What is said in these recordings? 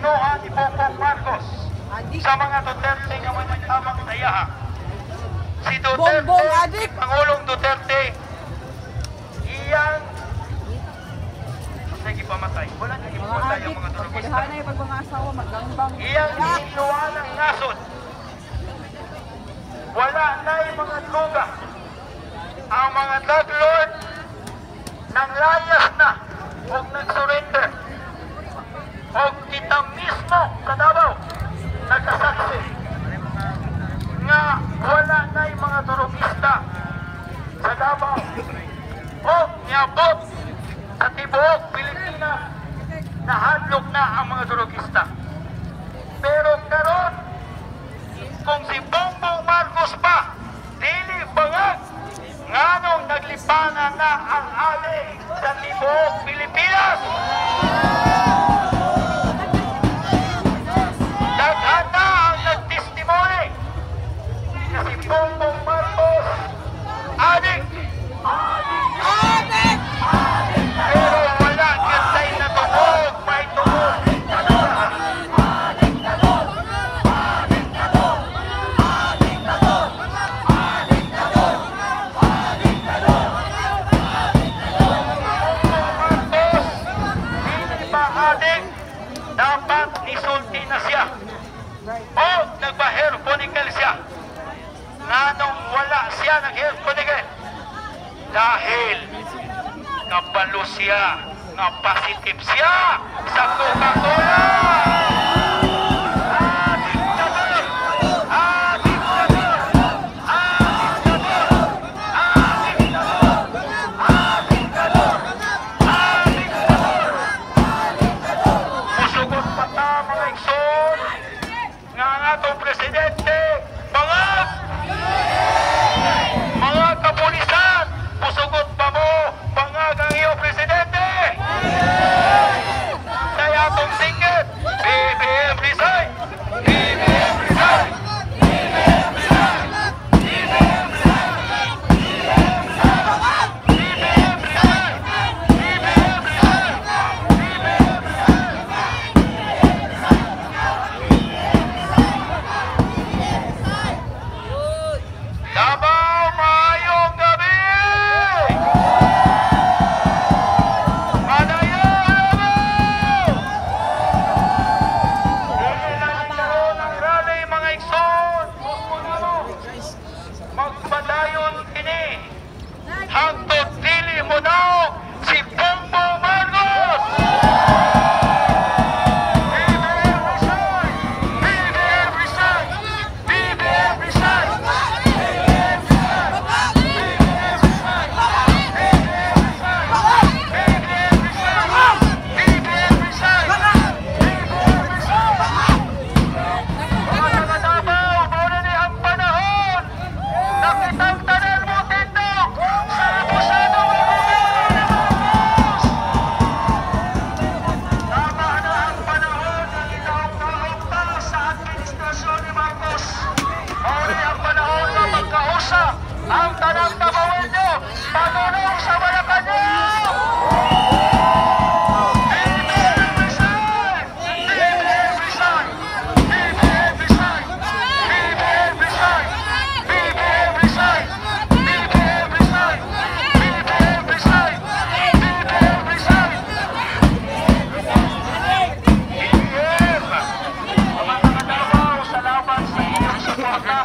ginuha ni Bongbong Marcos sa mga Duterte nga may tamang dayaha. Si Duterte, Pangulong Duterte, iyang pamatay. Wala nang ipuwala yung mga durugista. Iyang iniluwa ng nasod. Wala na yung mga droga. Ang mga drug lord nang layas na huwag nag-surrender. O kita mismo sa Davao nagkasaksi nga wala na yung mga durugista sa Davao. O niabot sa tibuok Pilipinas na handlok na ang mga durugista. Pero karon kung si Bongbong Marcos pa dili bangag nganong naglipanan na ang alay sa tibuok Pilipinas. Daghan na ang nagtestimony na si Bongbong Marcos adik pero wala gantay na tuhog, may tuhog. Dapat isulti na siya o nagpa-hair follicle siya. Nganong wala siya nag-hair follicle dahil kabalo siya nga positive siya sa Coca-Cola. Presidente, mga kapulisan, pusugot pa mo, bangag ang iyo, Presidente. Kaya atong singit, BBM resign, BBM resign, BBM resign, BBM resign, BBM resign, BBM resign, BBM resign, BBM resign. Davao, maayong gabi! Madayaw! Dili lang nagkaroon ng rally mga igsoon. Magpadayon kini. Hangtod dili mo daw si Bongbong Marcos! BBM resign! BBM resign! BBM resign! Ang tanang tabawan nyo, panunong sa Malacanang! BBM resign! BBM resign! BBM resign! BBM resign! BBM resign! BBM resign! BBM resign! BBM resign! BBM! Mga Davao sa laban sa inyong suporta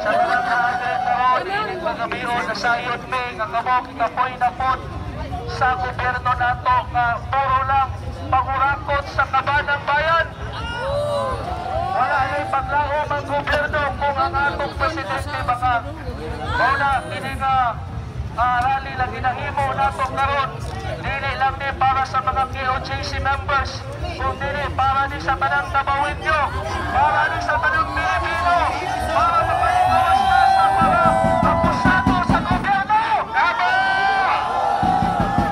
sa pagkabiyon na sayod me nga kamo kikapoy na pod sa gobyerno nato nga puro lang pangurakot sa kabanang bayan. Wala na'y paglaom ang gobyerno kung ang atong presidente baka muna kini nga rally lang ginahimo nato karon dili lang ni para sa mga KOJC members kung dili para ni sa tanang Tabawenyo, para ni sa tanang Pilipino, para mapaligawas na sa mga akusado sa gobyerno. Kaba!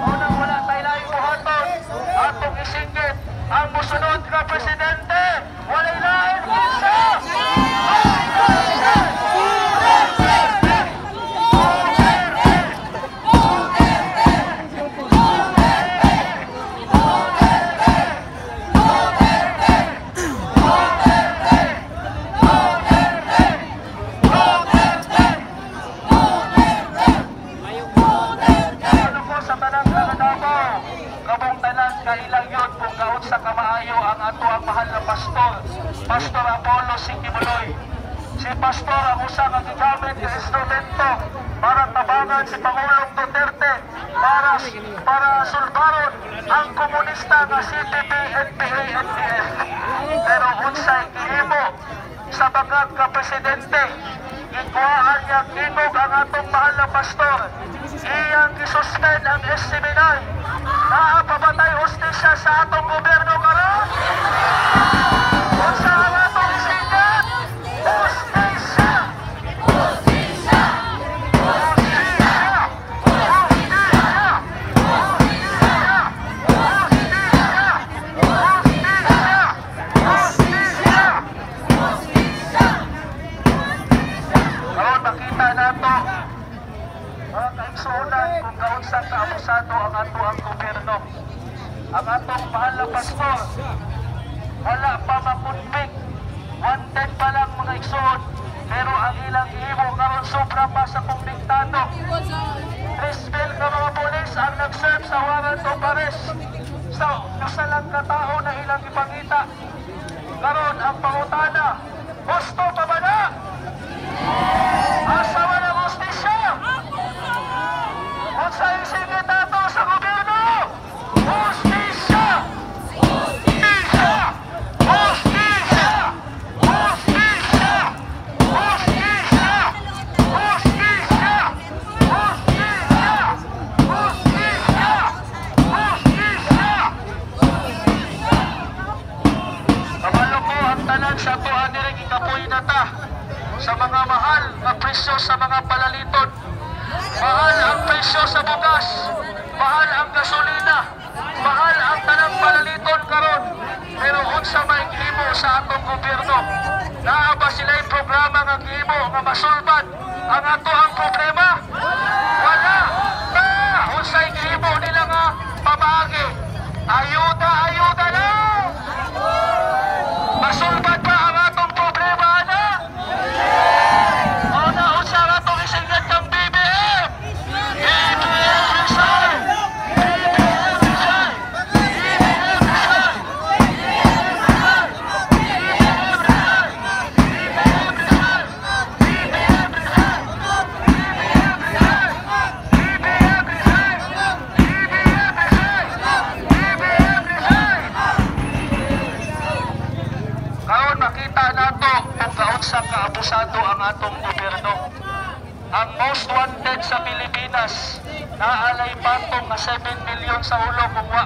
Unang wala tayo laing buhaton atong isingit ang musunod nga presidente. Walay lain kunsa! Duterte! ang usa ka gigamit nga instrumento para tabangan si Pangulong Duterte para sulbaron ang komunista nga CPP, NPA, NPF. Pero unsay gihimo sa bagat ka presidente, ikuhaan niya kinog ang atong mahal na pastor. Iyang gisuspend ang SCB9. Naapabatay hostisya sa atong gobyerno karon. Unsa ang atong isigan? Hostisya! Hostisya! Hostisya! Hostisya! Hostisya! Hostisya! Hostisya! Karon makita nato mga kaigsunan kung kaunsa kaabusado ang ato ang gobyerno. Ang atong mahal na pastor wala pa makunbik, wanted pa lang mga igsoon, pero ang ilang ihimo karon sobra pa sa kumbiktado. 3,000 ka mga pulis ang nag-serve sa warrant of arrest sa usa lang katao na ilang ipangita. Karon ang pangutana, gusto pa ba na? Asa man ang hostisya? Unsa isingit ato sa gobyerno? Hostisya! Hostisya! Hostisya! Hostisya! Hostisya! Hostisya! Hostisya! Hostisya! Hostisya! Kabalo ko ang tanan sa tuhan nila ikapoy na ta sa mga mahal na presyo sa mga palaliton. Mahal ang presyo sa bugas, mahal ang gasolina, mahal ang tanang palaliton karon. Pero unsa may gihimo sa atong gobyerno? Naa ba sila'y programa nga gihimo nga masulbad ang ato ang problema? Wala! Unsay gihimo nila nga pamaagi? Ayuda, ayuda lang! Masulbad ba ang atong problema na? O na unsa nga itong isingat kang BBM? BBM resign! BBM resign! BBM resign! BBM resign! BBM resign! BBM resign! BBM resign! BBM resign! BBM resign! BBM resign! BBM resign! Karon makita nato kung kaunsa kaabusado ang atong gobyerno. Ang most wanted sa Pilipinas, naalay patong nga 7 milyon sa ulo kung wa